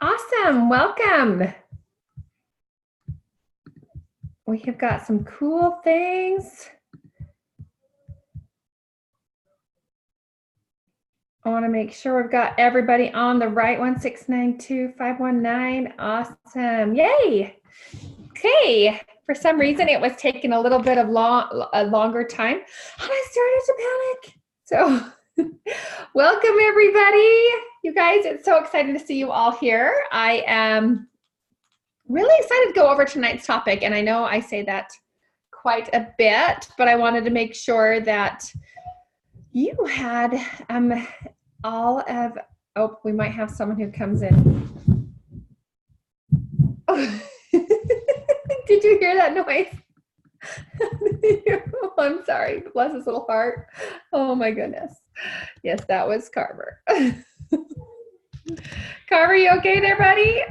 Awesome, welcome. We have got some cool things. I want to make sure we've got everybody on the right one, 692-519. Awesome, yay. Okay, for some reason it was taking a little bit of a longer time, and I started to panic. So welcome everybody. You guys, it's so exciting to see you all here. I am really excited to go over tonight's topic, and I know I say that quite a bit, but I wanted to make sure that you had all of, oh, we might have someone who comes in. Oh. Did you hear that noise? Oh, I'm sorry, bless his little heart. Oh my goodness. Yes, that was Carver. Carver, you okay there, buddy?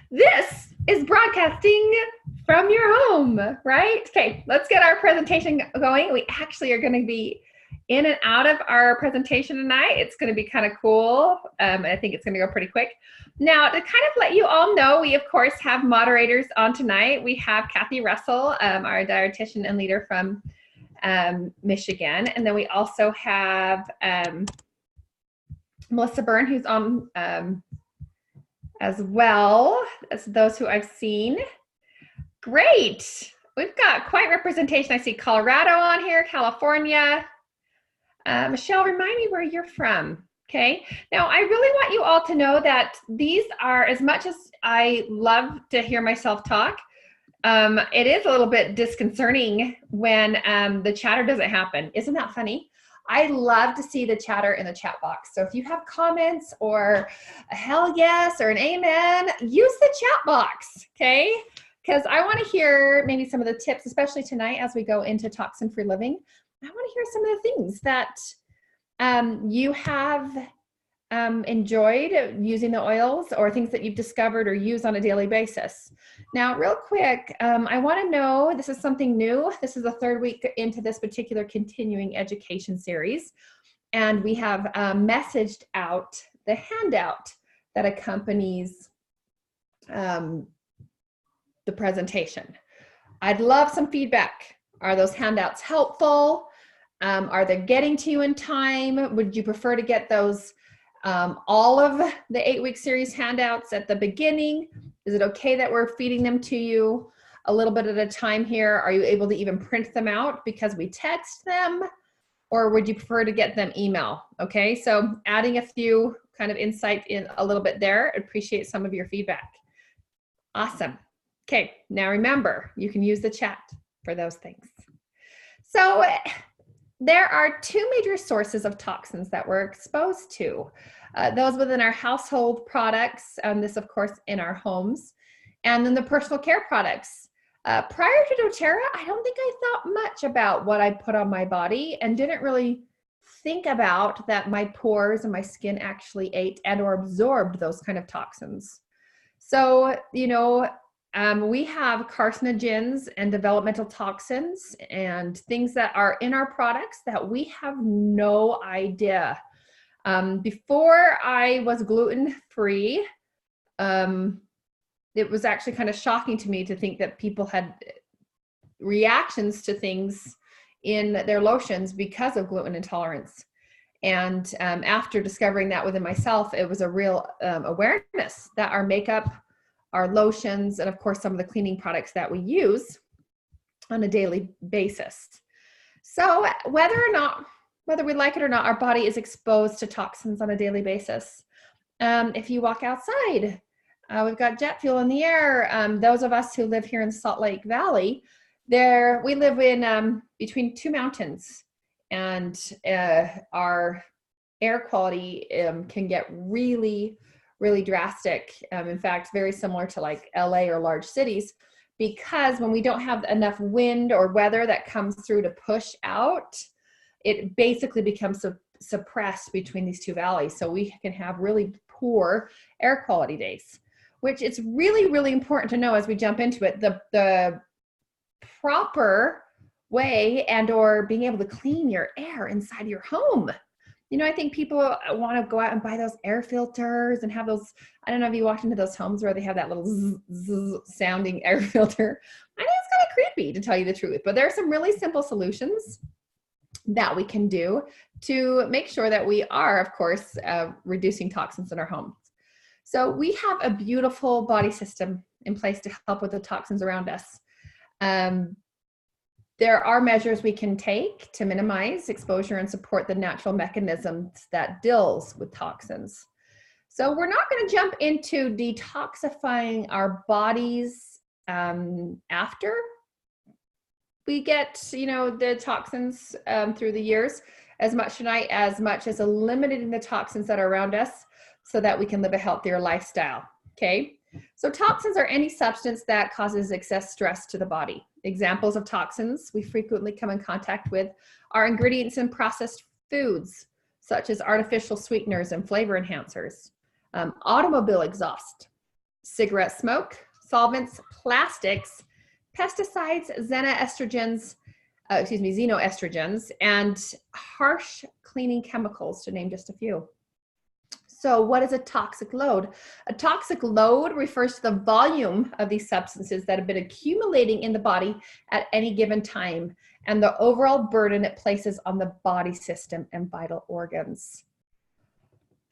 This is broadcasting from your home, right? Okay, let's get our presentation going. We actually are going to be in and out of our presentation tonight. It's going to be kind of cool. I think it's going to go pretty quick. Now, to kind of let you all know, we of course have moderators on tonight. We have Kathy Russell, our dietitian and leader from Michigan. And then we also have Melissa Byrne, who's on as well as those who I've seen. Great. We've got quite representation. I see Colorado on here, California. Michelle, remind me where you're from. Okay. Now, I really want you all to know that these are, as much as I love to hear myself talk, it is a little bit disconcerting when the chatter doesn't happen. Isn't that funny? I love to see the chatter in the chat box. So if you have comments or a hell yes or an amen, use the chat box, okay? Because I want to hear maybe some of the tips, especially tonight as we go into toxin-free living. I want to hear some of the things that you have enjoyed using the oils, or things that you've discovered or use on a daily basis. Now, real quick, I want to know, this is something new. This is the third week into this particular continuing education series, and we have messaged out the handout that accompanies the presentation. I'd love some feedback. Are those handouts helpful? Are they getting to you in time? Would you prefer to get those all of the 8-week series handouts at the beginning? Is it okay that we're feeding them to you a little bit at a time here? Are you able to even print them out because we text them? Or would you prefer to get them email? Okay, so adding a few kind of insight in a little bit there. Appreciate some of your feedback. Awesome. Okay, now remember, you can use the chat for those things. So there are two major sources of toxins that we're exposed to. Those within our household products, this of course in our homes, and then the personal care products. Prior to doTERRA, I don't think I thought much about what I put on my body, and didn't really think about that my pores and my skin actually ate and or absorbed those kind of toxins. So, you know, we have carcinogens and developmental toxins and things that are in our products that we have no idea. Before I was gluten-free, it was actually kind of shocking to me to think that people had reactions to things in their lotions because of gluten intolerance. And after discovering that within myself, it was a real awareness that our makeup, our lotions, and of course some of the cleaning products that we use on a daily basis. So whether we like it or not, our body is exposed to toxins on a daily basis. If you walk outside, we've got jet fuel in the air. Those of us who live here in Salt Lake Valley, we live in between two mountains, and our air quality can get really drastic. In fact, very similar to like LA or large cities, because when we don't have enough wind or weather that comes through to push out, it basically becomes suppressed between these two valleys. So we can have really poor air quality days, which is really important to know as we jump into it. The proper way and or being able to clean your air inside your home. You know, I think people want to go out and buy those air filters and have those, I don't know if you walked into those homes where they have that little zzz sounding air filter. I think it's kind of creepy, to tell you the truth, but there are some really simple solutions that we can do to make sure that we are, of course, reducing toxins in our homes. So we have a beautiful body system in place to help with the toxins around us. There are measures we can take to minimize exposure and support the natural mechanisms that deals with toxins. So we're not going to jump into detoxifying our bodies after we get, you know, the toxins through the years as much as eliminating the toxins that are around us so that we can live a healthier lifestyle. Okay. So toxins are any substance that causes excess stress to the body. Examples of toxins we frequently come in contact with are ingredients in processed foods, such as artificial sweeteners and flavor enhancers, automobile exhaust, cigarette smoke, solvents, plastics, pesticides, xenoestrogens, and harsh cleaning chemicals, to name just a few. So what is a toxic load? A toxic load refers to the volume of these substances that have been accumulating in the body at any given time and the overall burden it places on the body system and vital organs.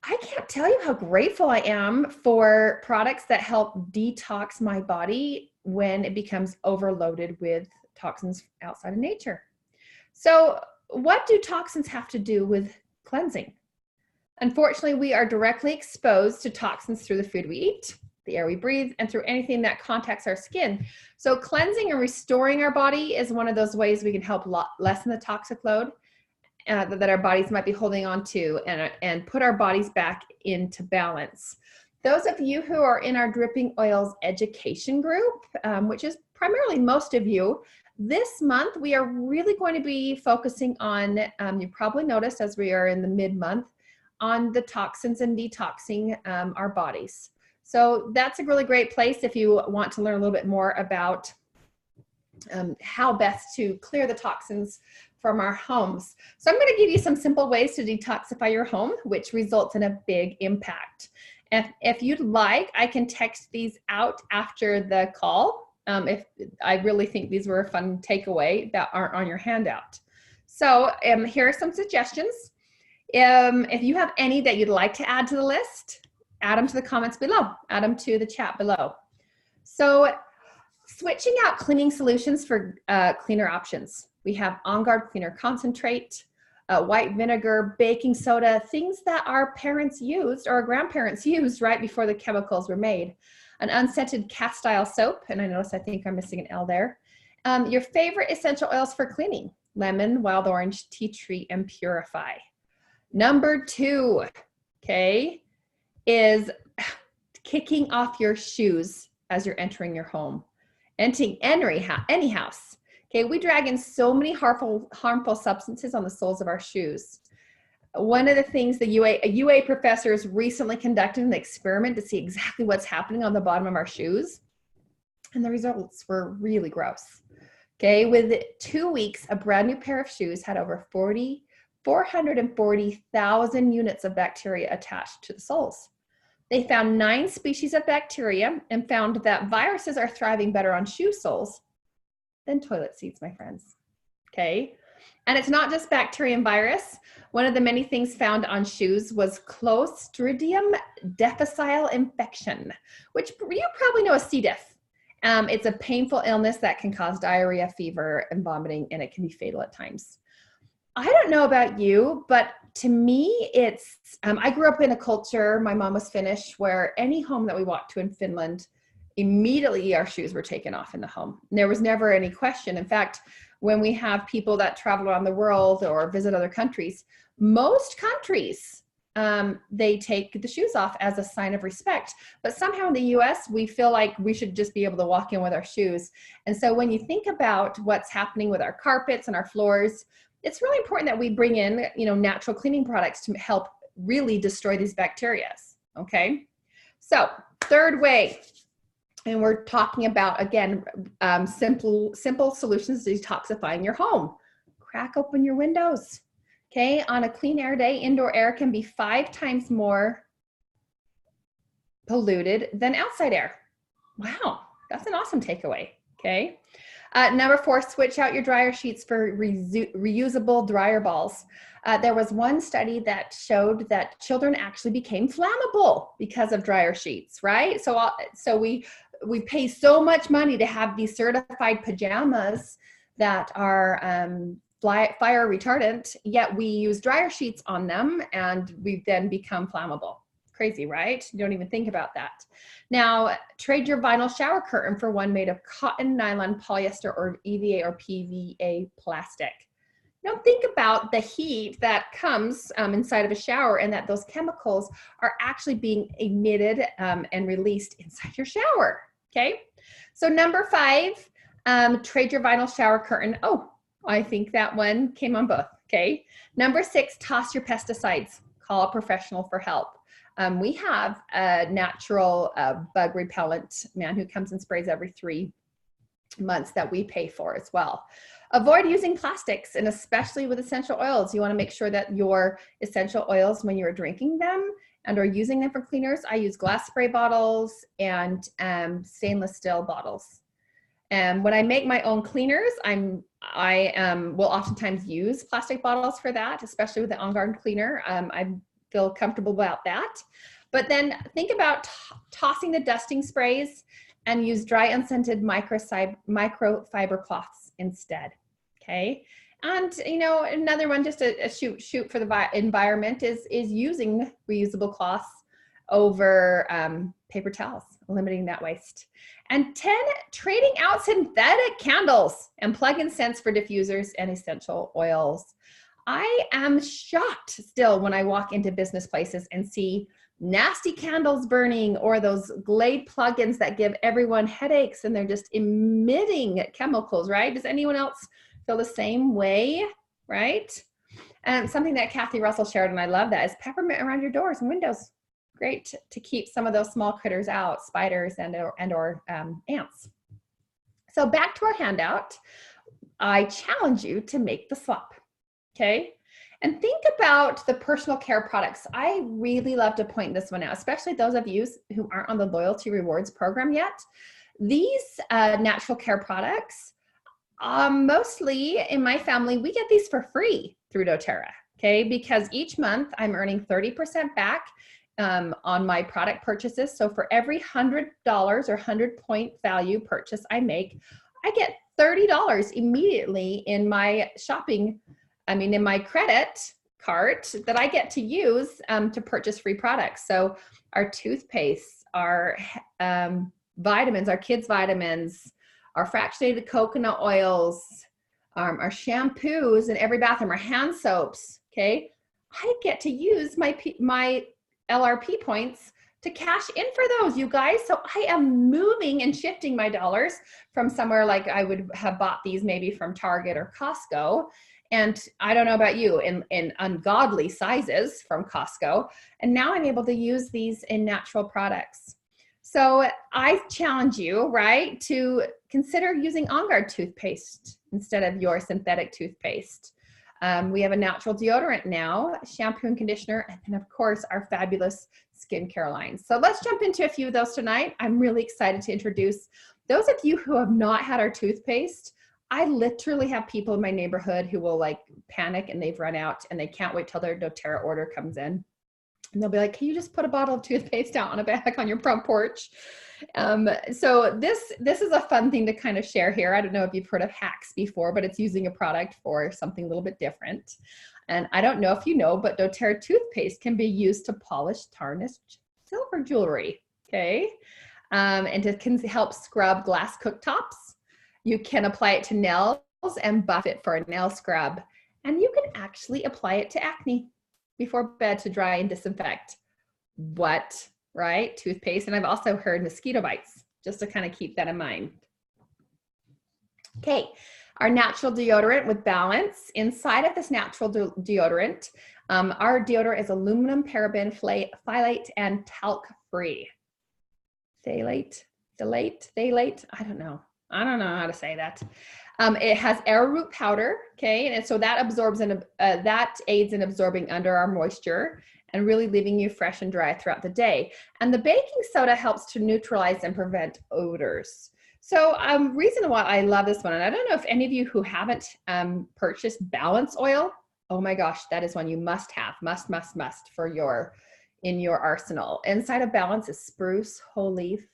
I can't tell you how grateful I am for products that help detox my body when it becomes overloaded with toxins outside of nature. So what do toxins have to do with cleansing? Unfortunately, we are directly exposed to toxins through the food we eat, the air we breathe, and through anything that contacts our skin. So cleansing and restoring our body is one of those ways we can help lessen the toxic load that our bodies might be holding on to and put our bodies back into balance. Those of you who are in our Dripping Oils education group, which is primarily most of you, this month we are really going to be focusing on, you probably noticed as we are in the mid-month, on the toxins and detoxing our bodies. So that's a really great place if you want to learn a little bit more about how best to clear the toxins from our homes. So I'm going to give you some simple ways to detoxify your home, which results in a big impact. If you'd like, I can text these out after the call. If I really think these were a fun takeaway that aren't on your handout. So here are some suggestions. If you have any that you'd like to add to the list, add them to the comments below, add them to the chat below. So switching out cleaning solutions for cleaner options. We have On Guard Cleaner Concentrate, white vinegar, baking soda, things that our parents used or our grandparents used right before the chemicals were made. An unscented cast-style soap, and I think I'm missing an L there. Your favorite essential oils for cleaning: lemon, wild orange, tea tree, and purify. Number 2, okay, is kicking off your shoes as you're entering your home. Entering any house. Okay, we drag in so many harmful substances on the soles of our shoes. One of the things the UA professors recently conducted an experiment to see exactly what's happening on the bottom of our shoes, and the results were really gross. Okay, with 2 weeks, a brand new pair of shoes had over 440,000 units of bacteria attached to the soles. They found 9 species of bacteria and found that viruses are thriving better on shoe soles than toilet seats, my friends. Okay, and it's not just bacteria and virus. One of the many things found on shoes was Clostridium difficile infection, which you probably know as C. diff. It's a painful illness that can cause diarrhea, fever, and vomiting, and it can be fatal at times. I don't know about you, but to me, it's, I grew up in a culture, my mom was Finnish, where any home that we walked to in Finland, immediately our shoes were taken off in the home. There was never any question. In fact, when we have people that travel around the world or visit other countries, most countries, they take the shoes off as a sign of respect. But somehow in the US, we feel like we should just be able to walk in with our shoes. And so when you think about what's happening with our carpets and our floors, it's really important that we bring in, natural cleaning products to help really destroy these bacteria. Okay. So third way, and we're talking about, again, simple solutions to detoxifying your home. Crack open your windows. Okay, on a clean air day, indoor air can be 5 times more polluted than outside air. Wow, that's an awesome takeaway. Okay. Number 4, switch out your dryer sheets for reusable dryer balls. There was one study that showed that children actually became flammable because of dryer sheets, right? So we pay so much money to have these certified pajamas that are fire retardant, yet we use dryer sheets on them and we then become flammable. Crazy, right? You don't even think about that. Now, trade your vinyl shower curtain for one made of cotton, nylon, polyester, or EVA or PVA plastic. Now, think about the heat that comes inside of a shower and that those chemicals are actually being emitted and released inside your shower, okay? So number 5, trade your vinyl shower curtain. Oh, I think that one came on both, okay? Number 6, toss your pesticides. Call a professional for help. We have a natural bug repellent man who comes and sprays every 3 months that we pay for as well. Avoid using plastics, and especially with essential oils. You want to make sure that your essential oils, when you're drinking them and are using them for cleaners, I use glass spray bottles and stainless steel bottles. And when I make my own cleaners, I will oftentimes use plastic bottles for that, especially with the On Guard cleaner. I feel comfortable about that. But then think about tossing the dusting sprays and use dry unscented microfiber cloths instead, okay? And you know, another one, just a shoot for the environment is using reusable cloths over paper towels, eliminating that waste. And 10, trading out synthetic candles and plug-in scents for diffusers and essential oils. I am shocked still when I walk into business places and see nasty candles burning or those Glade plugins that give everyone headaches and they're just emitting chemicals, right? Does anyone else feel the same way, right? And something that Kathy Russell shared, and I love that, is peppermint around your doors and windows. Great to keep some of those small critters out, spiders and or ants. So back to our handout, I challenge you to make the swap. Okay, and think about the personal care products. I really love to point this one out, especially those of you who aren't on the loyalty rewards program yet. These natural care products, mostly in my family, we get these for free through doTERRA, okay? Because each month I'm earning 30% back on my product purchases. So for every $100 or 100-point value purchase I make, I get $30 immediately in my in my credit cart that I get to use to purchase free products. So our toothpaste, our vitamins, our kids' vitamins, our fractionated coconut oils, our shampoos in every bathroom, our hand soaps, okay? I get to use my LRP points to cash in for those, you guys. So I am moving and shifting my dollars from somewhere like I would have bought these maybe from Target or Costco. And I don't know about you, in ungodly sizes from Costco. And now I'm able to use these in natural products. So I challenge you, right, to consider using On Guard toothpaste instead of your synthetic toothpaste. We have a natural deodorant now, shampoo and conditioner, and then of course our fabulous skincare lines. So let's jump into a few of those tonight. I'm really excited to introduce those of you who have not had our toothpaste. I literally have people in my neighborhood who will like panic and they've run out and they can't wait till their doTERRA order comes in. And they'll be like, can you just put a bottle of toothpaste out on a bag on your front porch? So this is a fun thing to kind of share here. I don't know if you've heard of hacks before, but it's using a product for something a little bit different. And I don't know if you know, but doTERRA toothpaste can be used to polish tarnished silver jewelry, okay? And it can help scrub glass cooktops. You can apply it to nails and buff it for a nail scrub. And you can actually apply it to acne before bed to dry and disinfect. What, right? Toothpaste. And I've also heard mosquito bites, just to kind of keep that in mind. Okay, our natural deodorant with balance. Inside of this natural deodorant, our deodorant is aluminum, paraben, phthalate, and talc free. Phthalate, I don't know. I don't know how to say that. It has arrowroot powder, okay, and so that absorbs that aids in absorbing underarm moisture and really leaving you fresh and dry throughout the day. And the baking soda helps to neutralize and prevent odors. So reason why I love this one, and I don't know if any of you who haven't purchased Balance Oil, oh my gosh, that is one you must have, must for in your arsenal. Inside of Balance is spruce, whole leaf,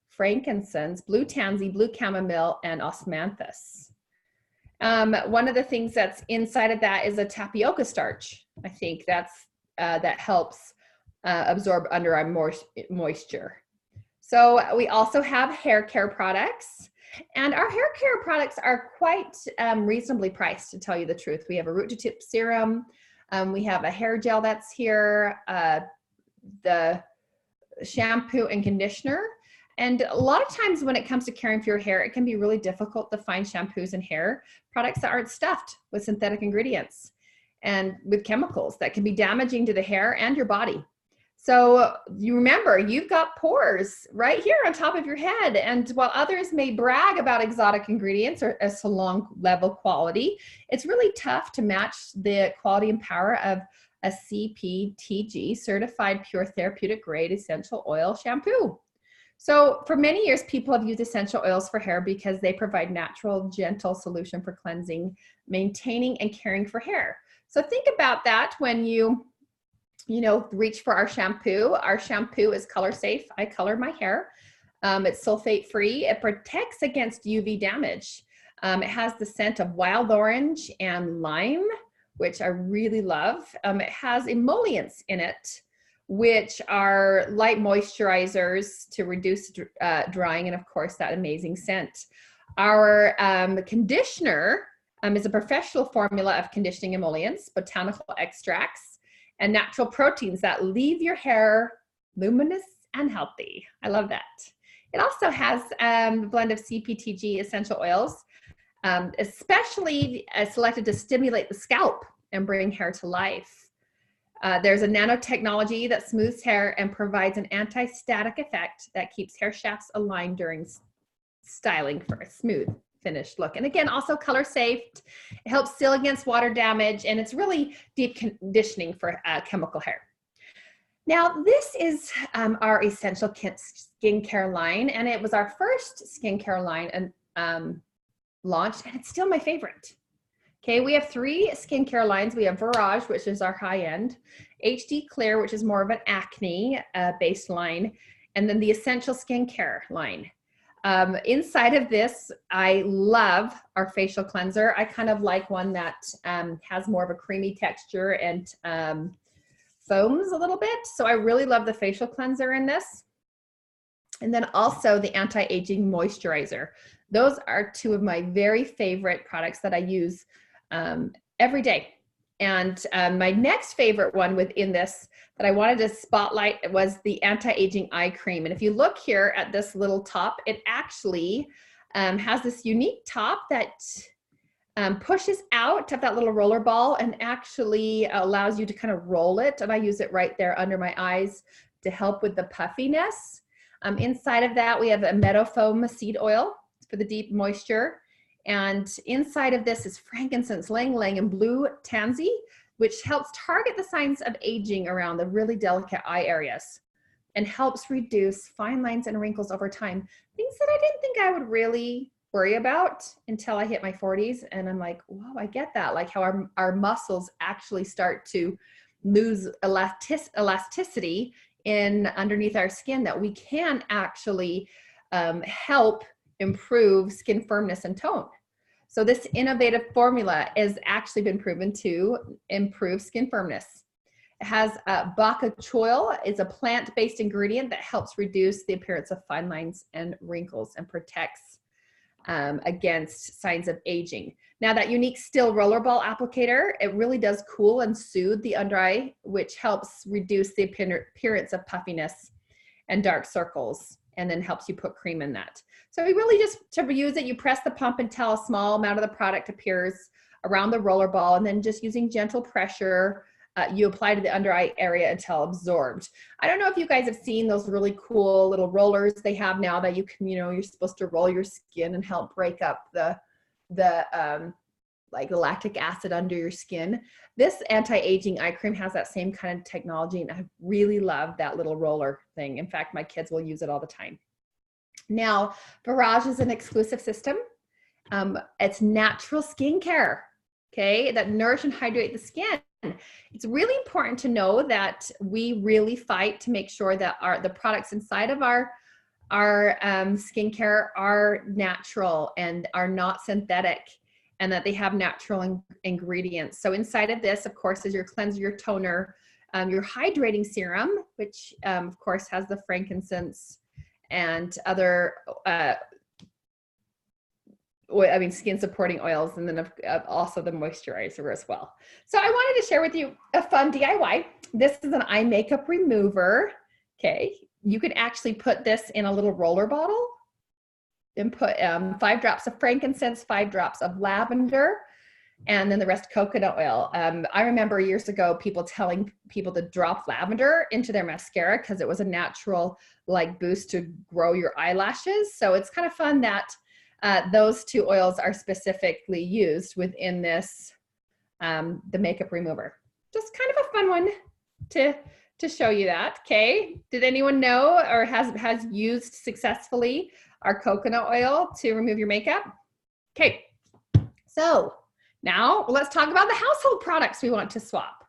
frankincense, blue tansy, blue chamomile, and osmanthus. One of the things that's inside of that is a tapioca starch. I think that helps absorb underarm moisture. So we also have hair care products, and our hair care products are quite reasonably priced, to tell you the truth. We have a root to tip serum. We have a hair gel that's here, the shampoo and conditioner. And a lot of times when it comes to caring for your hair, it can be really difficult to find shampoos and hair products that aren't stuffed with synthetic ingredients and with chemicals that can be damaging to the hair and your body. So you remember, you've got pores right here on top of your head. And while others may brag about exotic ingredients or a salon level quality, it's really tough to match the quality and power of a CPTG certified pure therapeutic grade essential oil shampoo. So for many years, people have used essential oils for hair because they provide natural, gentle solution for cleansing, maintaining, and caring for hair. So think about that when you reach for our shampoo. Our shampoo is color safe. I color my hair. It's sulfate free. It protects against UV damage. It has the scent of wild orange and lime, which I really love. It has emollients in it, which are light moisturizers to reduce drying, and of course that amazing scent. Our conditioner is a professional formula of conditioning emollients, botanical extracts, and natural proteins that leave your hair luminous and healthy. I love that. It also has a blend of CPTG essential oils, especially selected to stimulate the scalp and bring hair to life. There's a nanotechnology that smooths hair and provides an anti-static effect that keeps hair shafts aligned during styling for a smooth finished look. And again, also color safe. It helps seal against water damage, and it's really deep conditioning for chemical hair. Now, this is our essential skincare line, and it was our first skincare line launched, and it's still my favorite. Okay, we have 3 skincare lines. We have Virage, which is our high end, HD Clear, which is more of an acne based line, and then the Essential Skincare line. Inside of this, I love our facial cleanser. I kind of like one that has more of a creamy texture and foams a little bit. So I really love the facial cleanser in this. And then also the anti-aging moisturizer. Those are 2 of my very favorite products that I use every day. And my next favorite one within this that I wanted to spotlight was the anti-aging eye cream. And if you look here at this little top, it actually has this unique top that pushes out of that little roller ball and actually allows you to kind of roll it. And I use it right there under my eyes to help with the puffiness. Inside of that, we have a meadow foam seed oil for the deep moisture. And inside of this is frankincense, ylang ylang, and blue tansy, which helps target the signs of aging around the really delicate eye areas and helps reduce fine lines and wrinkles over time. Things that I didn't think I would really worry about until I hit my 40s. And I'm like, whoa, I get that. Like how our muscles actually start to lose elasticity in underneath our skin, that we can actually help improve skin firmness and tone. So this innovative formula has actually been proven to improve skin firmness. It has bok choy. It's a plant-based ingredient that helps reduce the appearance of fine lines and wrinkles and protects against signs of aging. Now that unique still rollerball applicator, it really does cool and soothe the under eye, which helps reduce the appearance of puffiness and dark circles, and then helps you put cream in that. So we really just, to use it, you press the pump until a small amount of the product appears around the roller ball, and then just using gentle pressure you apply to the under eye area until absorbed. I don't know if you guys have seen those really cool little rollers they have now that you can, you know, you're supposed to roll your skin and help break up the like the lactic acid under your skin. This anti-aging eye cream has that same kind of technology, and I really love that little roller thing. In fact, my kids will use it all the time. Now, Barrage is an exclusive system. It's natural skincare, okay, that nourish and hydrate the skin. It's really important to know that we really fight to make sure that the products inside of our skincare are natural and are not synthetic, and that they have natural ingredients. So inside of this, of course, is your cleanser, your toner, your hydrating serum, which of course has the frankincense and other skin supporting oils, and then also the moisturizer as well. So I wanted to share with you a fun DIY. This is an eye makeup remover. Okay, you could actually put this in a little roller bottle and put 5 drops of frankincense, 5 drops of lavender, and then the rest coconut oil. I remember years ago people telling people to drop lavender into their mascara because it was a natural like boost to grow your eyelashes. So it's kind of fun that those 2 oils are specifically used within this, the makeup remover. Just kind of a fun one to show you that. Okay, did anyone know or has used successfully our coconut oil to remove your makeup? Okay, so now let's talk about the household products we want to swap.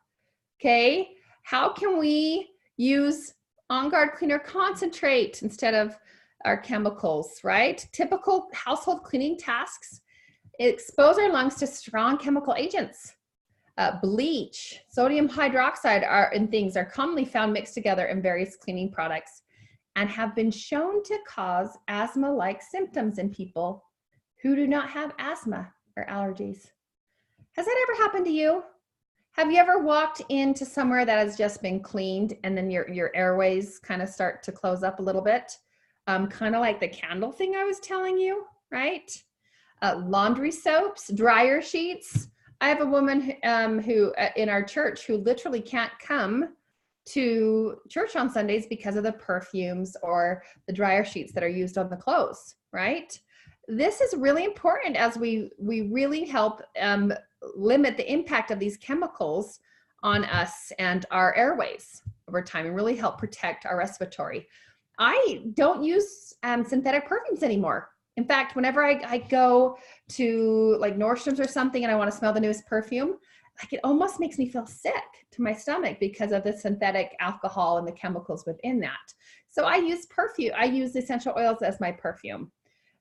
Okay, how can we use On Guard Cleaner Concentrate instead of our chemicals, right? Typical household cleaning tasks expose our lungs to strong chemical agents. Bleach, sodium hydroxide are commonly found mixed together in various cleaning products and have been shown to cause asthma-like symptoms in people who do not have asthma or allergies. Has that ever happened to you? Have you ever walked into somewhere that has just been cleaned and then your airways kind of start to close up a little bit? Kind of like the candle thing I was telling you, right? Laundry soaps, dryer sheets. I have a woman who in our church who literally can't come to church on Sundays because of the perfumes or the dryer sheets that are used on the clothes, right? This is really important as we really help limit the impact of these chemicals on us and our airways over time, and really help protect our respiratory. I don't use synthetic perfumes anymore. In fact, whenever I go to like Nordstrom's or something and I want to smell the newest perfume, like it almost makes me feel sick to my stomach because of the synthetic alcohol and the chemicals within that. So I use perfume. I use essential oils as my perfume.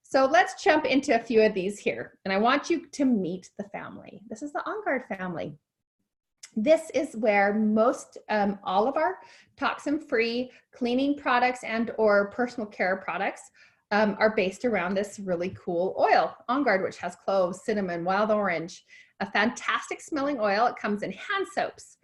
So let's jump into a few of these here. And I want you to meet the family. This is the On Guard family. This is where most, all of our toxin-free cleaning products and or personal care products are based around this really cool oil, On Guard, which has cloves, cinnamon, wild orange, a fantastic smelling oil. It comes in hand soaps.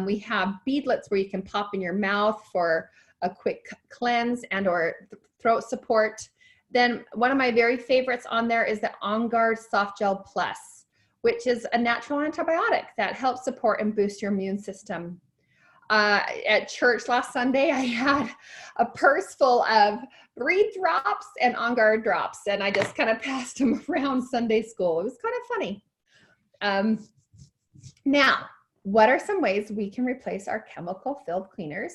We have beadlets where you can pop in your mouth for a quick cleanse and or throat support. Then one of my very favorites on there is the On Guard Soft Gel Plus, which is a natural antibiotic that helps support and boost your immune system. At church last Sunday, I had a purse full of 3 drops and On Guard drops, and I just kind of passed them around Sunday school. It was kind of funny. Now, what are some ways we can replace our chemical-filled cleaners?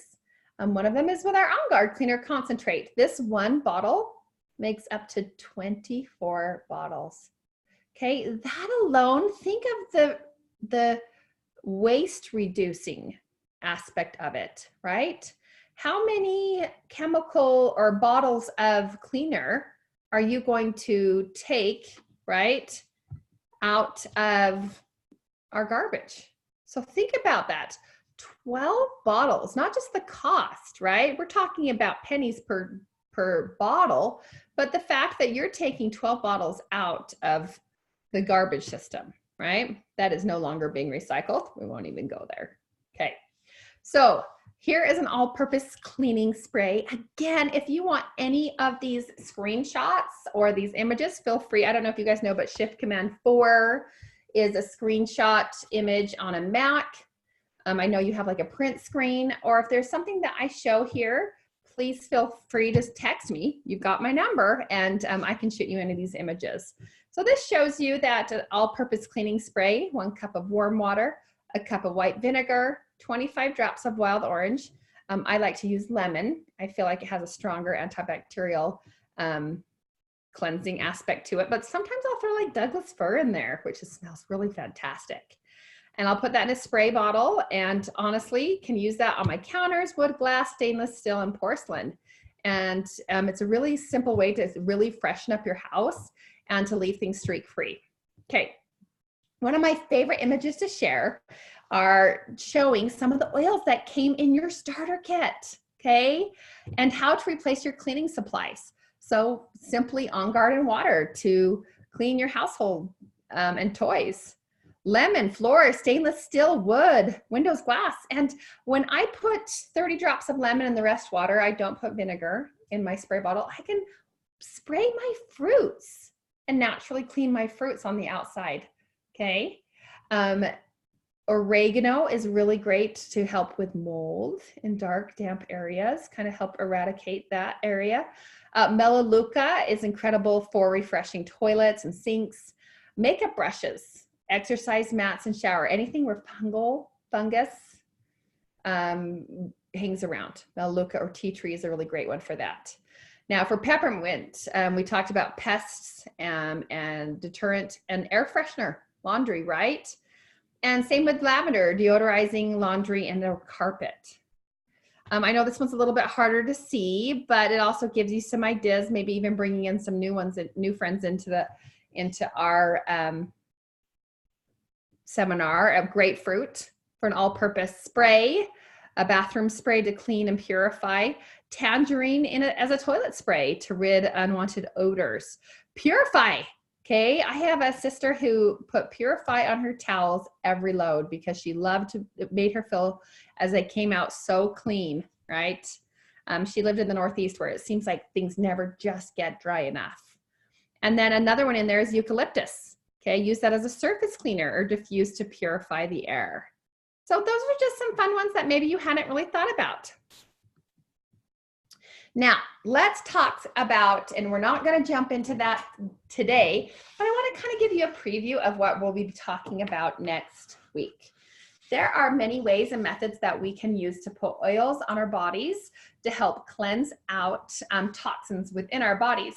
One of them is with our On Guard Cleaner Concentrate. This one bottle makes up to 24 bottles. Okay, that alone, think of the waste reducing aspect of it, right? How many chemical or bottles of cleaner are you going to take, right, out of our garbage? So think about that. 12 bottles, not just the cost, right? We're talking about pennies per bottle, but the fact that you're taking 12 bottles out of the garbage system, right? That is no longer being recycled. We won't even go there. Okay. So here is an all-purpose cleaning spray. Again, if you want any of these screenshots or these images, feel free. I don't know if you guys know, but Shift Command 4 is a screenshot image on a Mac. I know you have like a print screen, or if there's something that I show here, please feel free to text me. You've got my number, and I can shoot you into these images. So this shows you that all-purpose cleaning spray, 1 cup of warm water, a cup of white vinegar, 25 drops of wild orange. I like to use lemon. I feel like it has a stronger antibacterial cleansing aspect to it, but sometimes I'll throw like Douglas fir in there, which smells really fantastic. And I'll put that in a spray bottle, and honestly can use that on my counters, wood, glass, stainless steel, and porcelain. And it's a really simple way to really freshen up your house and to leave things streak free. Okay, one of my favorite images to share are showing some of the oils that came in your starter kit, okay? And how to replace your cleaning supplies. So simply On Guard and water to clean your household and toys. Lemon, floor, stainless steel, wood, windows, glass. And when I put 30 drops of lemon in the rest water, I don't put vinegar in my spray bottle. I can spray my fruits and naturally clean my fruits on the outside, okay? Oregano is really great to help with mold in dark, damp areas, kind of help eradicate that area. Melaleuca is incredible for refreshing toilets and sinks. Makeup brushes, exercise mats and shower, anything where fungus hangs around. Melaleuca or tea tree is a really great one for that. Now for peppermint, we talked about pests and deterrent and air freshener, laundry, right? And same with lavender, deodorizing laundry and the carpet. I know this one's a little bit harder to see, but it also gives you some ideas, maybe even bringing in some new ones, new friends into our seminar of grapefruit for an all-purpose spray, a bathroom spray to clean and purify, tangerine as a toilet spray to rid unwanted odors, purify. Okay, I have a sister who put Purify on her towels every load because she loved to, it made her feel as they came out so clean, right? She lived in the Northeast where it seems like things never just get dry enough. And then another one in there is eucalyptus. Okay, use that as a surface cleaner or diffuse to purify the air. So those are just some fun ones that maybe you hadn't really thought about. Now, let's talk about, and we're not going to jump into that today, but I want to kind of give you a preview of what we'll be talking about next week. There are many ways and methods that we can use to put oils on our bodies to help cleanse out toxins within our bodies.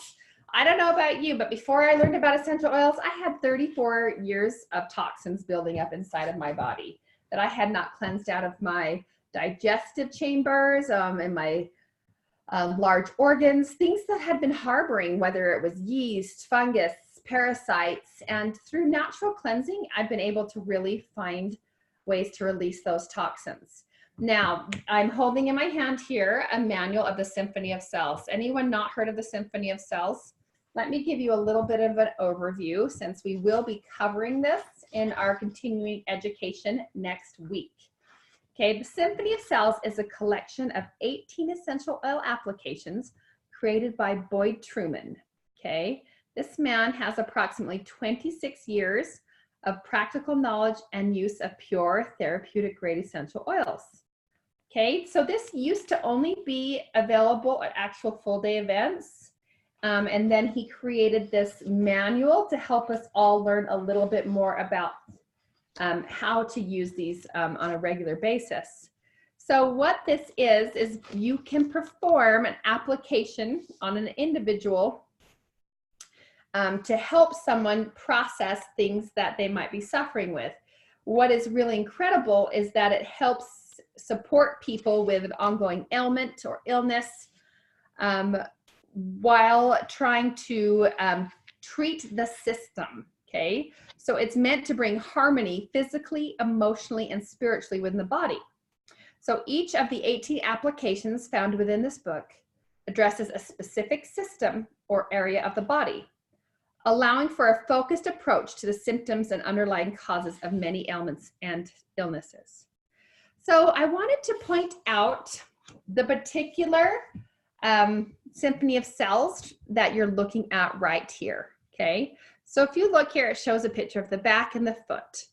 I don't know about you, but before I learned about essential oils, I had 34 years of toxins building up inside of my body that I had not cleansed out of my digestive chambers and my large organs, things that had been harboring, whether it was yeast, fungus, parasites, and through natural cleansing, I've been able to really find ways to release those toxins. Now, I'm holding in my hand here a manual of the Symphony of Cells. Anyone not heard of the Symphony of Cells? Let me give you a little bit of an overview since we will be covering this in our continuing education next week. Okay, the Symphony of Cells is a collection of 18 essential oil applications created by Boyd Truman. Okay, this man has approximately 26 years of practical knowledge and use of pure therapeutic grade essential oils. Okay, so this used to only be available at actual full day events. And then he created this manual to help us all learn a little bit more about how to use these on a regular basis. So what this is you can perform an application on an individual to help someone process things that they might be suffering with. What is really incredible is that it helps support people with an ongoing ailment or illness while trying to treat the system, okay? So it's meant to bring harmony physically, emotionally, and spiritually within the body. So each of the 18 applications found within this book addresses a specific system or area of the body, allowing for a focused approach to the symptoms and underlying causes of many ailments and illnesses. So I wanted to point out the particular Symphony of Cells that you're looking at right here, okay? So if you look here, it shows a picture of the back and the foot.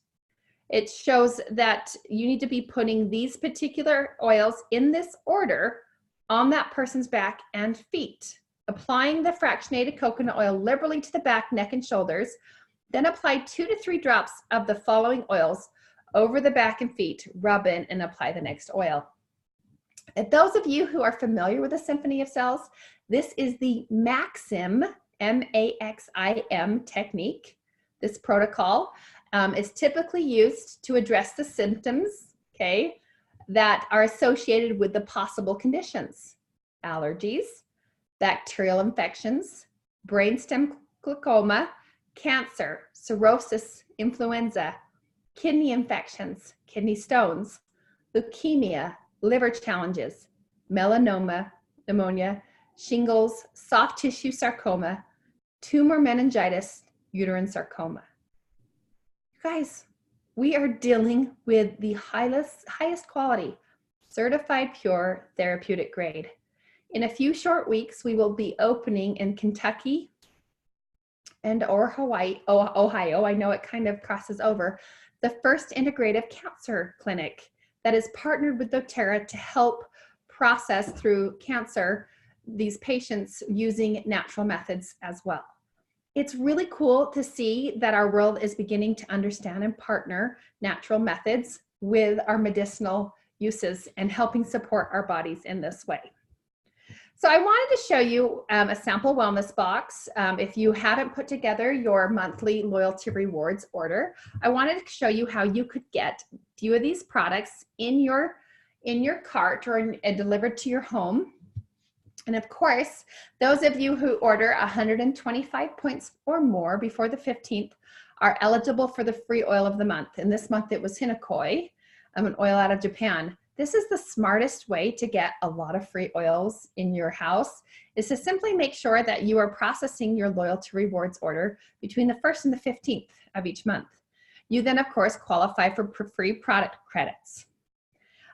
it shows that you need to be putting these particular oils in this order on that person's back and feet. Applying the fractionated coconut oil liberally to the back, neck, and shoulders. Then apply 2 to 3 drops of the following oils over the back and feet. Rub in and apply the next oil. And those of you who are familiar with the Symphony of Cells, this is the Maxim, M-A-X-I-M technique. This protocol is typically used to address the symptoms, okay, that are associated with the possible conditions: allergies, bacterial infections, brainstem glaucoma, cancer, cirrhosis, influenza, kidney infections, kidney stones, leukemia, liver challenges, melanoma, pneumonia, shingles, soft tissue sarcoma, tumor meningitis, uterine sarcoma. Guys, we are dealing with the highest quality, certified pure therapeutic grade. In a few short weeks, we will be opening in Kentucky or Ohio. I know it kind of crosses over. The first integrative cancer clinic that is partnered with doTERRA to help process through cancer these patients using natural methods as well. It's really cool to see that our world is beginning to understand and partner natural methods with our medicinal uses and helping support our bodies in this way. So I wanted to show you a sample wellness box. If you haven't put together your monthly loyalty rewards order, I wanted to show you how you could get a few of these products in your cart or delivered to your home. And of course, those of you who order 125 points or more before the 15th are eligible for the free oil of the month. And this month it was Hinokoi, an oil out of Japan. This is the smartest way to get a lot of free oils in your house, is to simply make sure that you are processing your loyalty rewards order between the 1st and the 15th of each month. You then, of course, qualify for free product credits.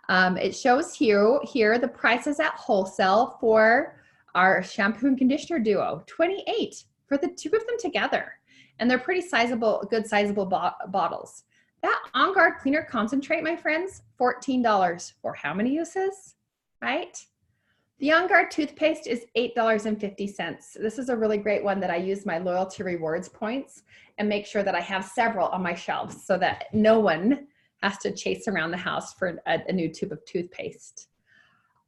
It shows here the prices at wholesale for our shampoo and conditioner duo, $28 for the 2 of them together. And they're pretty sizable, good sizable bottles. That On Guard Cleaner Concentrate, my friends, $14 for how many uses, right? The On Guard toothpaste is $8.50. This is a really great one that I use my loyalty rewards points and make sure that I have several on my shelves so that no one has to chase around the house for a new tube of toothpaste.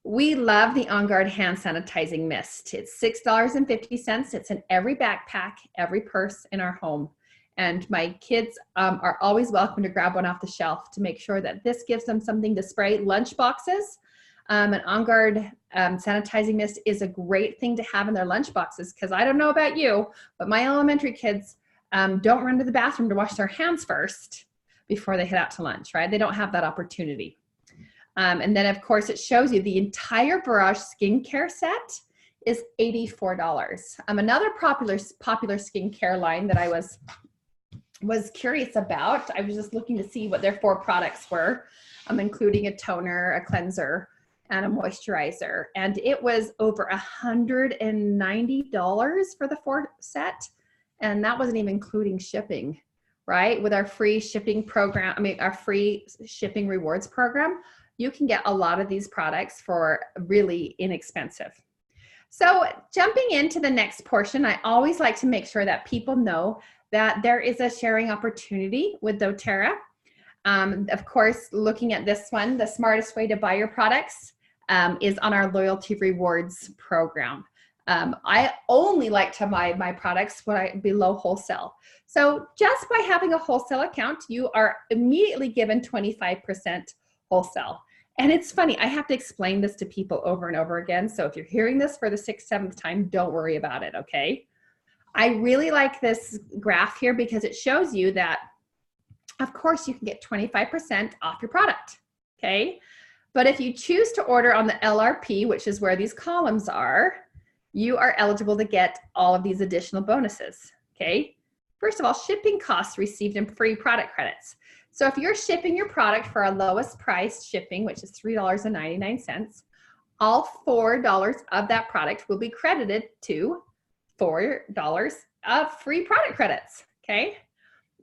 We love the On Guard hand sanitizing mist. It's $6.50. It's in every backpack, every purse in our home. And my kids are always welcome to grab one off the shelf to make sure that this gives them something to spray. Lunch boxes, an On Guard sanitizing mist is a great thing to have in their lunch boxes, because I don't know about you, but my elementary kids don't run to the bathroom to wash their hands first before they head out to lunch, right? They don't have that opportunity. And then, of course, it shows you the entire Barrage skincare set is $84. Another popular skincare line that I was curious about. I was just looking to see what their 4 products were, including a toner, a cleanser, and a moisturizer. And it was over $190 for the 4 set. And that wasn't even including shipping, right? With our free shipping program, our free shipping rewards program, you can get a lot of these products for really inexpensive. So jumping into the next portion, I always like to make sure that people know that there is a sharing opportunity with doTERRA. Of course, looking at this one, the smartest way to buy your products is on our loyalty rewards program. I only like to buy my products below wholesale. So just by having a wholesale account, you are immediately given 25% wholesale. And it's funny, I have to explain this to people over and over again. So if you're hearing this for the 6th, 7th time, don't worry about it, okay? I really like this graph here because it shows you that, of course, you can get 25% off your product, okay? But if you choose to order on the LRP, which is where these columns are, you are eligible to get all of these additional bonuses, okay? First of all, shipping costs received in free product credits. So if you're shipping your product for our lowest price shipping, which is $3.99, all $4 of that product will be credited to $4 of free product credits, okay?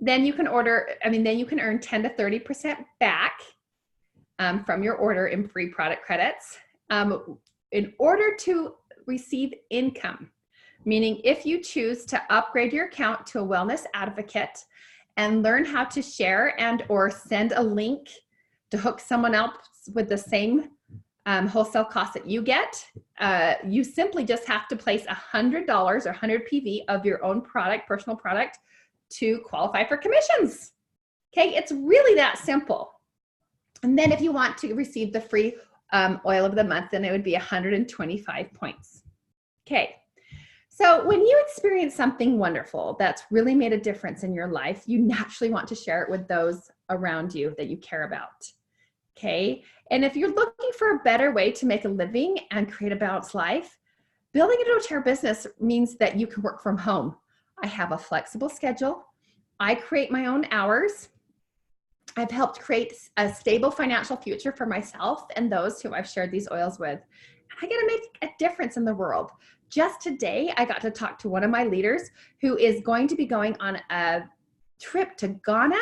then you can earn 10 to 30% back from your order in free product credits. In order to receive income, meaning if you choose to upgrade your account to a wellness advocate and learn how to share and or send a link to hook someone else with the same wholesale cost that you get, you simply just have to place $100 or 100 PV of your own product, personal product, to qualify for commissions. Okay, it's really that simple. And then if you want to receive the free oil of the month, then it would be 125 points. Okay, so when you experience something wonderful that's really made a difference in your life, you naturally want to share it with those around you that you care about. Okay, and if you're looking for a better way to make a living and create a balanced life, building a doTERRA business means that you can work from home. I have a flexible schedule. I create my own hours. I've helped create a stable financial future for myself and those who I've shared these oils with. And I get to make a difference in the world. Just today, I got to talk to one of my leaders who is going to be going on a trip to Ghana.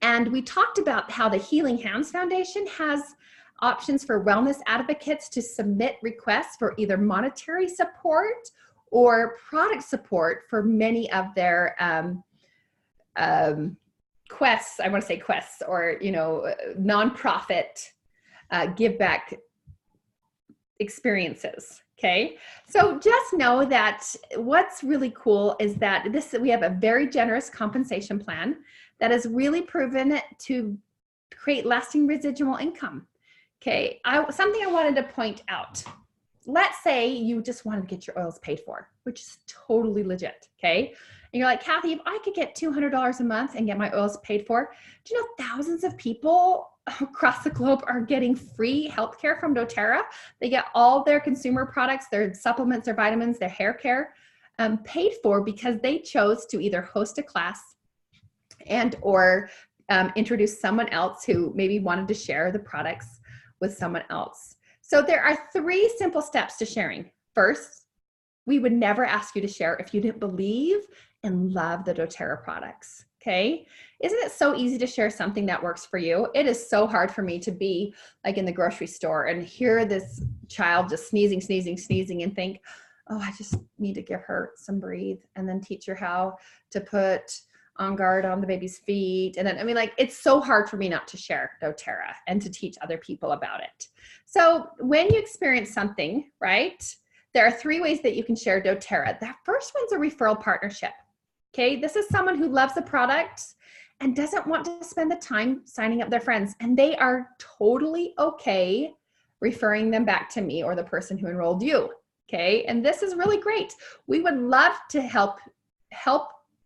And we talked about how the Healing Hands Foundation has options for wellness advocates to submit requests for either monetary support or product support for many of their quests, I want to say quests, or, nonprofit give back experiences. Okay, so just know that what's really cool is that we have a very generous compensation plan that has really proven to create lasting residual income. Okay, something I wanted to point out. Let's say you just wanted to get your oils paid for, which is totally legit, okay? And you're like, Kathy, if I could get $200 a month and get my oils paid for, do you know thousands of people across the globe are getting free healthcare from doTERRA? They get all their consumer products, their supplements, their vitamins, their hair care paid for because they chose to either host a class and or introduce someone else who maybe wanted to share the products with someone else. So there are 3 simple steps to sharing. First, we would never ask you to share if you didn't believe and love the doTERRA products, okay? Isn't it so easy to share something that works for you? It is so hard for me to be like in the grocery store and hear this child just sneezing and think, oh, I just need to give her some breathe, and then teach her how to put On Guard on the baby's feet. And then, it's so hard for me not to share doTERRA and to teach other people about it. So when you experience something, right, there are 3 ways that you can share doTERRA. That first one's a referral partnership. Okay, this is someone who loves the product and doesn't want to spend the time signing up their friends, and they are totally okay referring them back to me or the person who enrolled you. Okay, and this is really great. We would love to help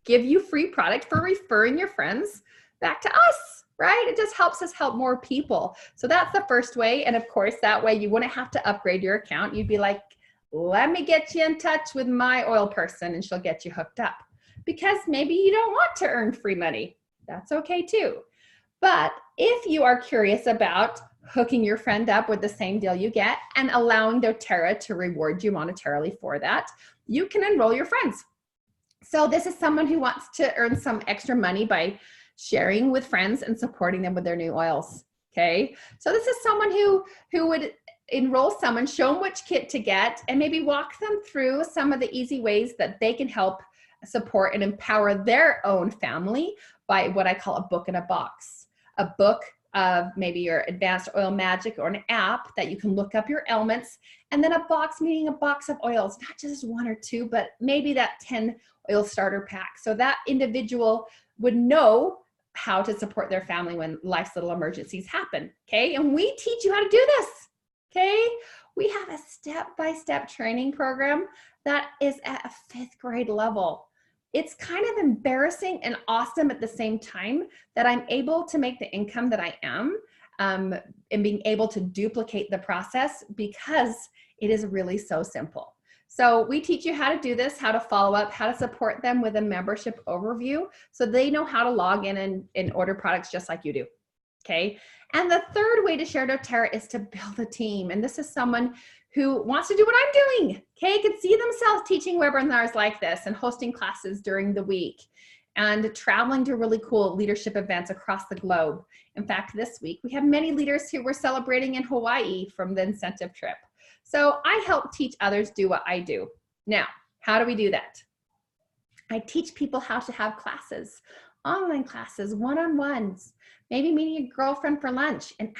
give you free product for referring your friends back to us, right? It just helps us help more people. So that's the first way. And of course, that way you wouldn't have to upgrade your account. You'd be like, let me get you in touch with my oil person and she'll get you hooked up. Because maybe you don't want to earn free money. That's okay too. But if you are curious about hooking your friend up with the same deal you get and allowing doTERRA to reward you monetarily for that, you can enroll your friends. So this is someone who wants to earn some extra money by sharing with friends and supporting them with their new oils, okay? So this is someone who would enroll someone, show them which kit to get, and maybe walk them through some of the easy ways that they can help support and empower their own family by what I call a book in a box. A book of maybe your advanced oil magic or an app that you can look up your elements, and then a box, meaning a box of oils, not just 1 or 2, but maybe that 10 oil starter pack. So that individual would know how to support their family when life's little emergencies happen, okay? And we teach you how to do this, okay? We have a step-by-step training program that is at a 5th grade level. It's kind of embarrassing and awesome at the same time that I'm able to make the income that I am and being able to duplicate the process because it is really so simple. So we teach you how to do this, how to follow up, how to support them with a membership overview so they know how to log in and order products just like you do, okay? And the 3rd way to share doTERRA is to build a team. And this is someone who wants to do what I'm doing, okay? Could see themselves teaching webinars like this and hosting classes during the week and traveling to really cool leadership events across the globe. In fact, this week we have many leaders who were celebrating in Hawaii from the incentive trip. So I help teach others do what I do. Now, how do we do that? I teach people how to have classes, online classes, one-on-ones, maybe meeting a girlfriend for lunch and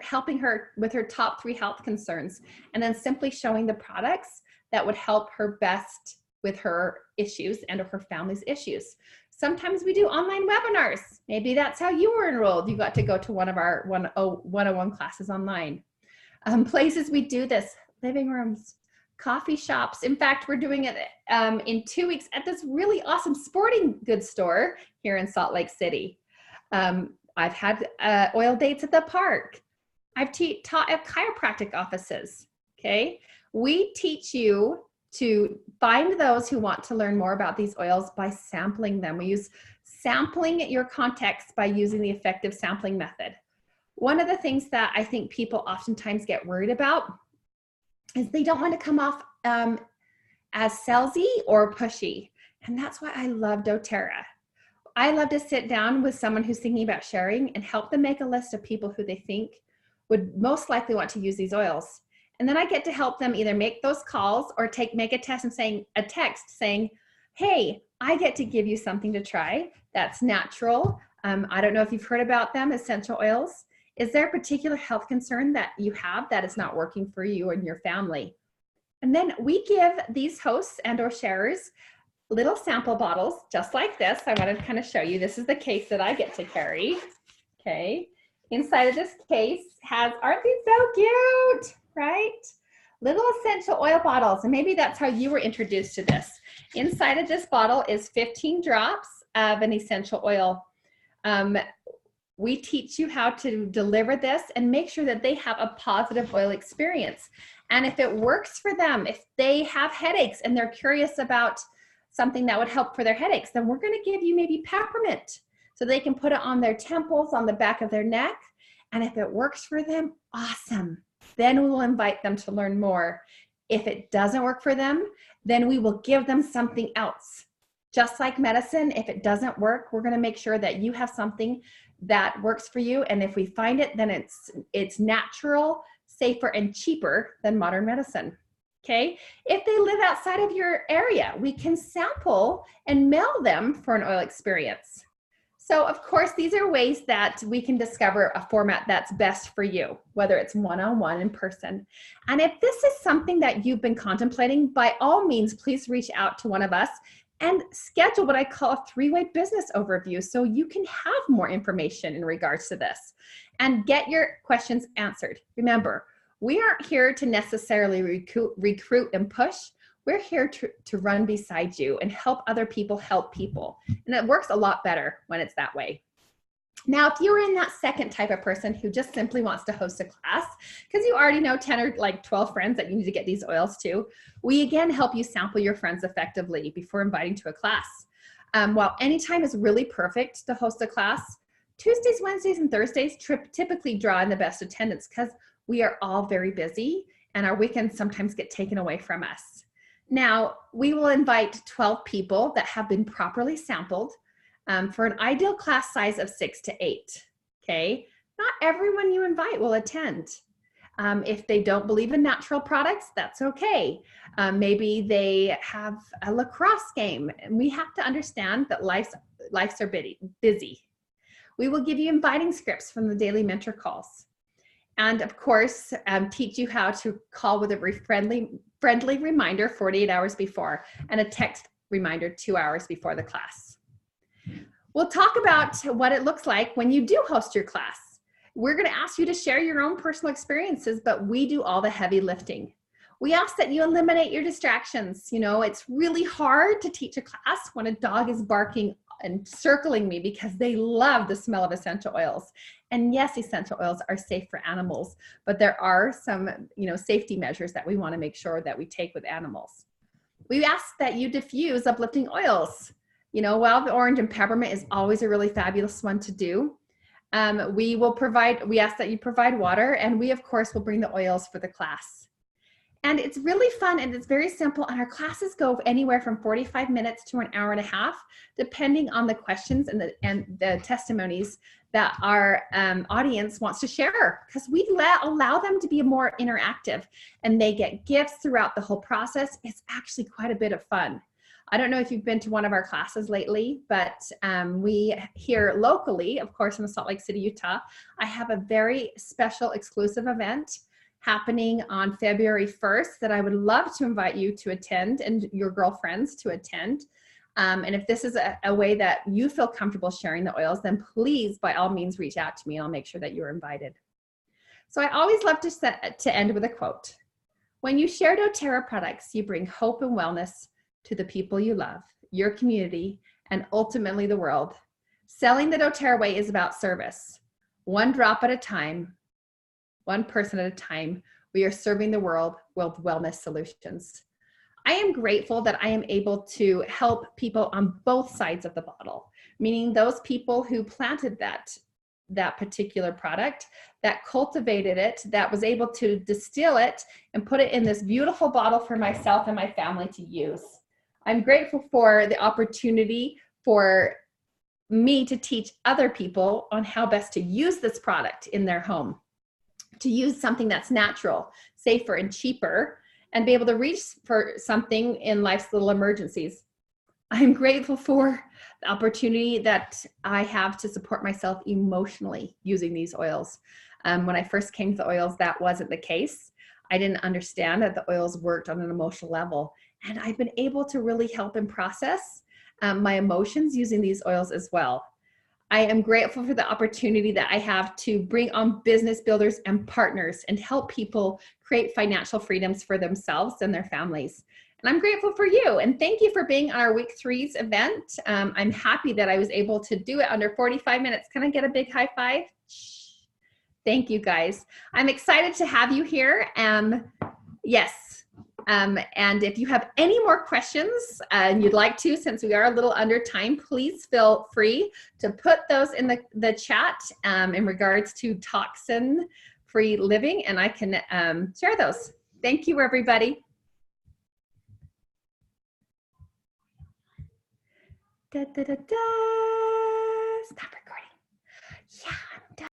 helping her with her top 3 health concerns, and then simply showing the products that would help her best with her issues and her family's issues. Sometimes we do online webinars. Maybe that's how you were enrolled. You got to go to one of our 101 classes online. Places we do this, living rooms, coffee shops. In fact, we're doing it in 2 weeks at this really awesome sporting goods store here in Salt Lake City. I've had oil dates at the park. I've taught at chiropractic offices, okay? We teach you to find those who want to learn more about these oils by sampling them. We use sampling at your context by using the effective sampling method. One of the things that I think people oftentimes get worried about is they don't want to come off as salesy or pushy. And that's why I love doTERRA. I love to sit down with someone who's thinking about sharing and help them make a list of people who they think would most likely want to use these oils. And then I get to help them either make those calls or make a text saying, hey, I get to give you something to try that's natural. I don't know if you've heard about them, essential oils. Is there a particular health concern that you have that is not working for you and your family? And then we give these hosts and or sharers little sample bottles just like this. I wanted to kind of show you. This is the case that I get to carry. Okay. Inside of this case aren't these so cute, right? Little essential oil bottles. And maybe that's how you were introduced to this. Inside of this bottle is 15 drops of an essential oil. We teach you how to deliver this and make sure that they have a positive oil experience. And if it works for them, if they have headaches and they're curious about something that would help for their headaches, then we're going to give you maybe peppermint so they can put it on their temples, on the back of their neck. And if it works for them, awesome. Then we will invite them to learn more. If it doesn't work for them, then we will give them something else. Just like medicine, if it doesn't work, we're going to make sure that you have something that works for you. And if we find it, then it's natural, safer, and cheaper than modern medicine. Okay. If they live outside of your area, we can sample and mail them for an oil experience. So of course, these are ways that we can discover a format that's best for you, whether it's one-on-one in person. And if this is something that you've been contemplating, by all means, please reach out to one of us and schedule what I call a 3-way business overview so you can have more information in regards to this and get your questions answered. Remember, we aren't here to necessarily recruit and push. We're here to run beside you and help other people help people. And it works a lot better when it's that way. Now, if you're in that second type of person who just simply wants to host a class, because you already know 10 or like 12 friends that you need to get these oils to, we again help you sample your friends effectively before inviting to a class. While anytime is really perfect to host a class, Tuesdays, Wednesdays, and Thursdays typically draw in the best attendance because we are all very busy and our weekends sometimes get taken away from us. Now, we will invite 12 people that have been properly sampled for an ideal class size of 6 to 8, okay? Not everyone you invite will attend. If they don't believe in natural products, that's okay. Maybe they have a lacrosse game, and we have to understand that lives are busy. We will give you inviting scripts from the daily mentor calls. And of course, teach you how to call with a friendly reminder 48 hours before and a text reminder 2 hours before the class. We'll talk about what it looks like when you do host your class. We're going to ask you to share your own personal experiences, but we do all the heavy lifting. We ask that you eliminate your distractions. You know, it's really hard to teach a class when a dog is barking and circling me because they love the smell of essential oils. And yes, essential oils are safe for animals, but there are some, safety measures that we want to make sure that we take with animals. We ask that you diffuse uplifting oils. Wild orange and peppermint is always a really fabulous one to do. We ask that you provide water, and we of course will bring the oils for the class. And it's really fun and it's very simple. And our classes go anywhere from 45 minutes to an hour and a half, depending on the questions and the testimonies that our audience wants to share, because we allow them to be more interactive, and they get gifts throughout the whole process. It's actually quite a bit of fun. I don't know if you've been to one of our classes lately, but we here locally, of course, in Salt Lake City, Utah, I have a very special exclusive event happening on February 1st that I would love to invite you to attend and your girlfriends to attend. And if this is a way that you feel comfortable sharing the oils, then please, by all means, reach out to me and I'll make sure that you're invited. So I always love to end with a quote. When you share doTERRA products, you bring hope and wellness to the people you love, your community, and ultimately the world. Selling the doTERRA way is about service. One drop at a time, one person at a time, we are serving the world with wellness solutions. I am grateful that I am able to help people on both sides of the bottle, meaning those people who planted that particular product, that cultivated it, that was able to distill it and put it in this beautiful bottle for myself and my family to use. I'm grateful for the opportunity for me to teach other people on how best to use this product in their home, to use something that's natural, safer, and cheaper, and be able to reach for something in life's little emergencies. I'm grateful for the opportunity that I have to support myself emotionally using these oils. When I first came to the oils, that wasn't the case. I didn't understand that the oils worked on an emotional level. And I've been able to really help and process my emotions using these oils as well. I am grateful for the opportunity that I have to bring on business builders and partners and help people create financial freedoms for themselves and their families. And I'm grateful for you. And thank you for being on our week 3's event. I'm happy that I was able to do it under 45 minutes. Can I get a big high five? Thank you, guys. I'm excited to have you here. Yes. And if you have any more questions and you'd like to, since we are a little under time, please feel free to put those in the chat in regards to toxin-free living, and I can share those. Thank you, everybody. Da, da, da, da. Stop recording. Yeah.